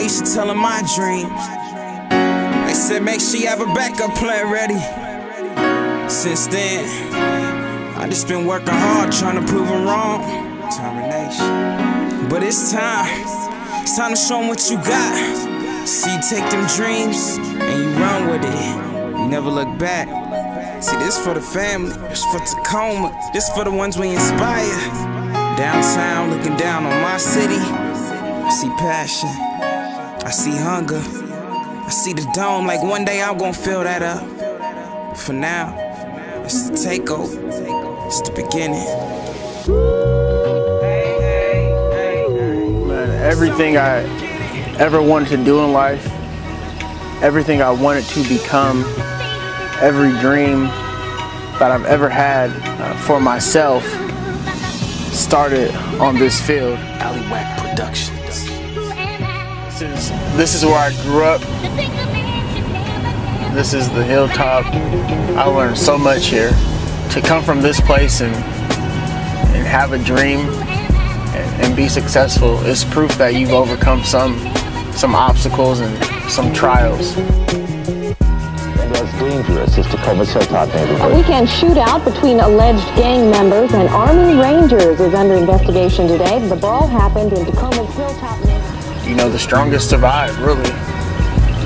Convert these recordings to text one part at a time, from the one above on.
used to tell them my dreams. They said make sure you have a backup plan ready. Since then, I just been working hard trying to prove them wrong. Determination. But it's time to show them what you got. So you take them dreams and you run with it. You never look back. See, this for the family, this for Tacoma, this for the ones we inspire. Downtown, looking down on my city, I see passion, I see hunger, I see the dome, like one day I'm gonna fill that up. For now, it's the takeover, it's the beginning. Man, everything I ever wanted to do in life, everything I wanted to become, every dream that I've ever had for myself started on this field. Alleywack Productions. This is where I grew up. This is the Hilltop. I learned so much here. To come from this place and have a dream and be successful is proof that you've overcome some obstacles and some trials. As dangerous as Tacoma's Hilltop neighborhood. A weekend shootout between alleged gang members and Army Rangers is under investigation today. The brawl happened in Tacoma's Hilltop neighborhood. You know, the strongest survive, really.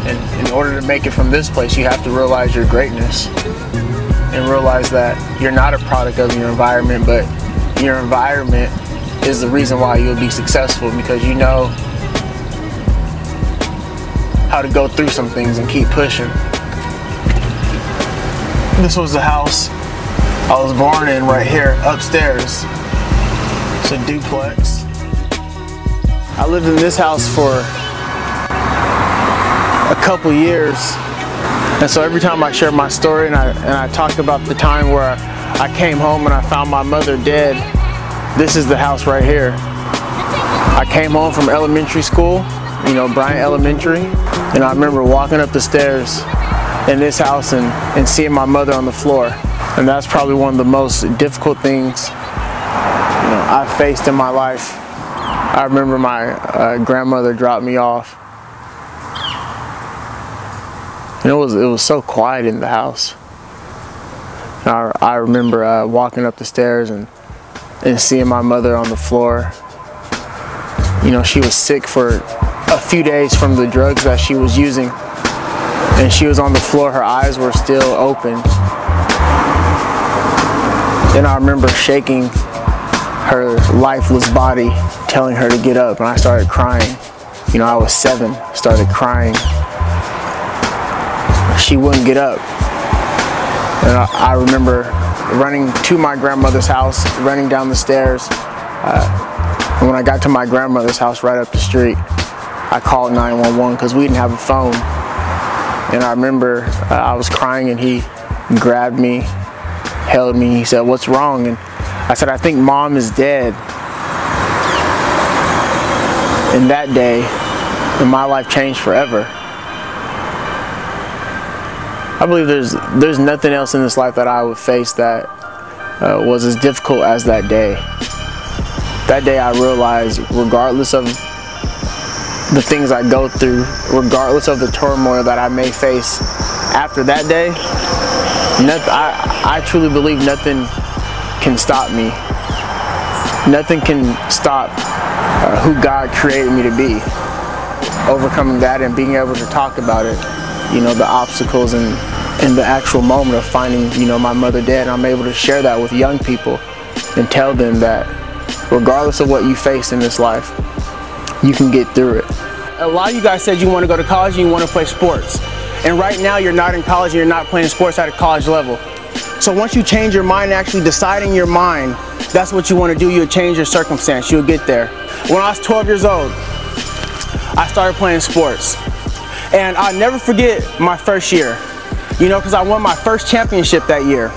And in order to make it from this place, you have to realize your greatness and realize that you're not a product of your environment, but your environment is the reason why you'll be successful, because you know how to go through some things and keep pushing. This was the house I was born in right here upstairs. It's a duplex. I lived in this house for a couple years. And so every time I share my story and I talk about the time where I came home and I found my mother dead, this is the house right here. I came home from elementary school, you know, Bryant Elementary, and I remember walking up the stairs in this house and seeing my mother on the floor. And that's probably one of the most difficult things I've faced in my life. I remember my grandmother dropped me off. And it was so quiet in the house. And I remember walking up the stairs and seeing my mother on the floor. You know, she was sick for a few days from the drugs that she was using. And she was on the floor, her eyes were still open. And I remember shaking her lifeless body, telling her to get up, and I started crying. You know, I was 7, started crying. She wouldn't get up. And I remember running to my grandmother's house, running down the stairs. And when I got to my grandmother's house right up the street, I called 911 because we didn't have a phone. And I remember I was crying and he grabbed me, held me, he said, "What's wrong?" And I said, "I think Mom is dead." And that day, my life changed forever. I believe there's nothing else in this life that I would face that was as difficult as that day. That day I realized, regardless of the things I go through, regardless of the turmoil that I may face after that day, I truly believe nothing can stop me. Nothing can stop who God created me to be. Overcoming that and being able to talk about it, you know, the obstacles and the actual moment of finding, you know, my mother dead, I'm able to share that with young people and tell them that regardless of what you face in this life, you can get through it. A lot of you guys said you want to go to college and you want to play sports. And right now you're not in college and you're not playing sports at a college level. So once you change your mind, actually decide in your mind that's what you want to do, you'll change your circumstance, you'll get there. When I was 12 years old, I started playing sports. And I'll never forget my first year, you know, because I won my first championship that year.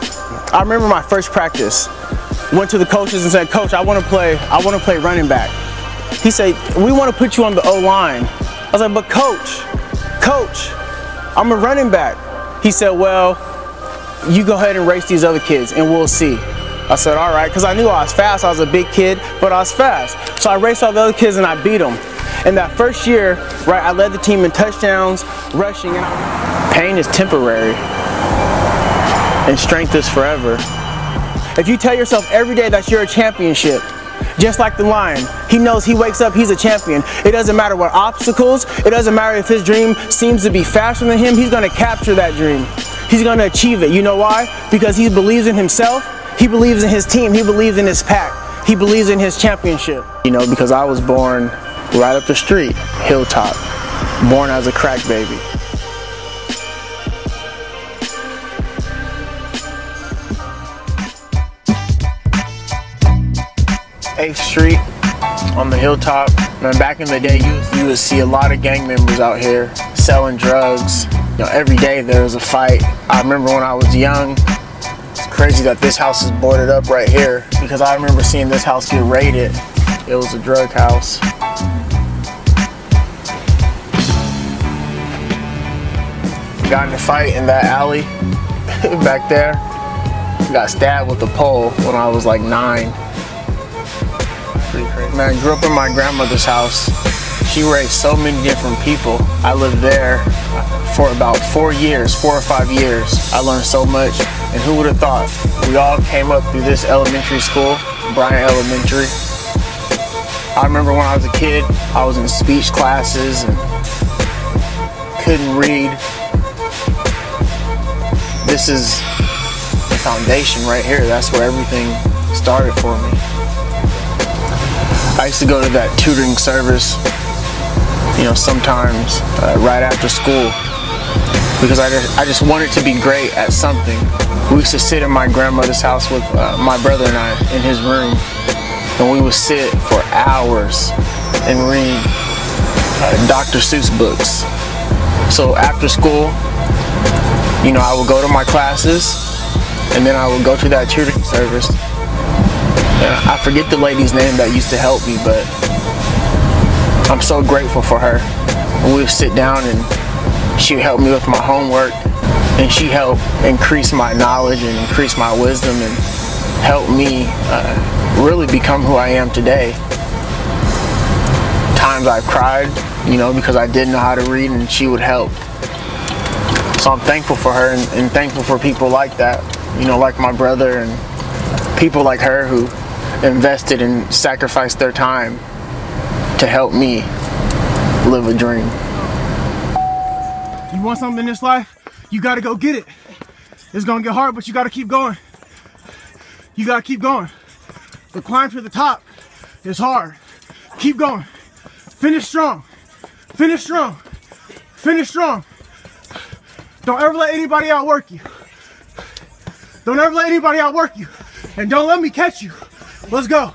I remember my first practice. Went to the coaches and said, "Coach, I want to play running back." He said, "We want to put you on the O-line." I was like, "But coach, I'm a running back." He said, "Well, you go ahead and race these other kids and we'll see." I said, "All right," because I knew I was fast. I was a big kid, but I was fast. So I raced all the other kids and I beat them. In that first year, right, I led the team in touchdowns, rushing, and pain is temporary, and strength is forever. If you tell yourself every day that you're a championship, just like the lion, he knows he wakes up, he's a champion. It doesn't matter what obstacles, it doesn't matter if his dream seems to be faster than him, he's gonna capture that dream. He's gonna achieve it. You know why? Because he believes in himself, he believes in his team, he believes in his pack, he believes in his championship. You know, because I was born right up the street, Hilltop, born as a crack baby. 8th Street on the Hilltop. Man, back in the day, you would see a lot of gang members out here selling drugs. You know, every day there was a fight. I remember when I was young, it's crazy that this house is boarded up right here, because I remember seeing this house get raided. It was a drug house. Got in a fight in that alley back there. Got stabbed with a pole when I was like 9. Pretty crazy. Man, I grew up in my grandmother's house. She raised so many different people. I lived there for about 4 years, 4 or 5 years. I learned so much, and who would have thought? We all came up through this elementary school, Bryant Elementary. I remember when I was a kid, I was in speech classes and couldn't read. This is the foundation right here. That's where everything started for me. I used to go to that tutoring service, you know, sometimes right after school, because I just wanted to be great at something. We used to sit in my grandmother's house with my brother and I in his room, and we would sit for hours and read Dr. Seuss books. So after school, you know, I would go to my classes, and then I would go to that tutoring service. I forget the lady's name that used to help me, but I'm so grateful for her. We would sit down and she would help me with my homework, and she helped increase my knowledge and increase my wisdom and help me really become who I am today. Times I've cried, you know, because I didn't know how to read, and she would help. So I'm thankful for her, and thankful for people like that, you know, like my brother and people like her who invested and sacrificed their time to help me live a dream. You want something in this life, you gotta go get it. It's gonna get hard, but you gotta keep going. You gotta keep going. The climb to the top is hard. Keep going. Finish strong. Finish strong. Finish strong. Don't ever let anybody outwork you. Don't ever let anybody outwork you. And don't let me catch you. Let's go.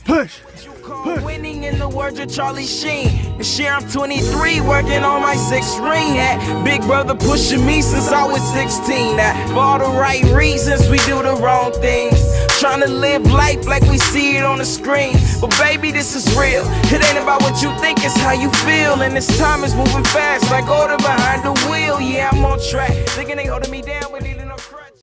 Push. Push. Winning in the words of Charlie Sheen. This year I'm 23, working on my 6th ring. Had big brother pushing me since I was 16. Now, for all the right reasons, we do the wrong things. Trying to live life like we see it on the screen. But baby, this is real. It ain't about what you think, it's how you feel. And this time is moving fast, like order behind the wheel. Yeah, I'm on track. Thinking they holding me down, but needing no crack.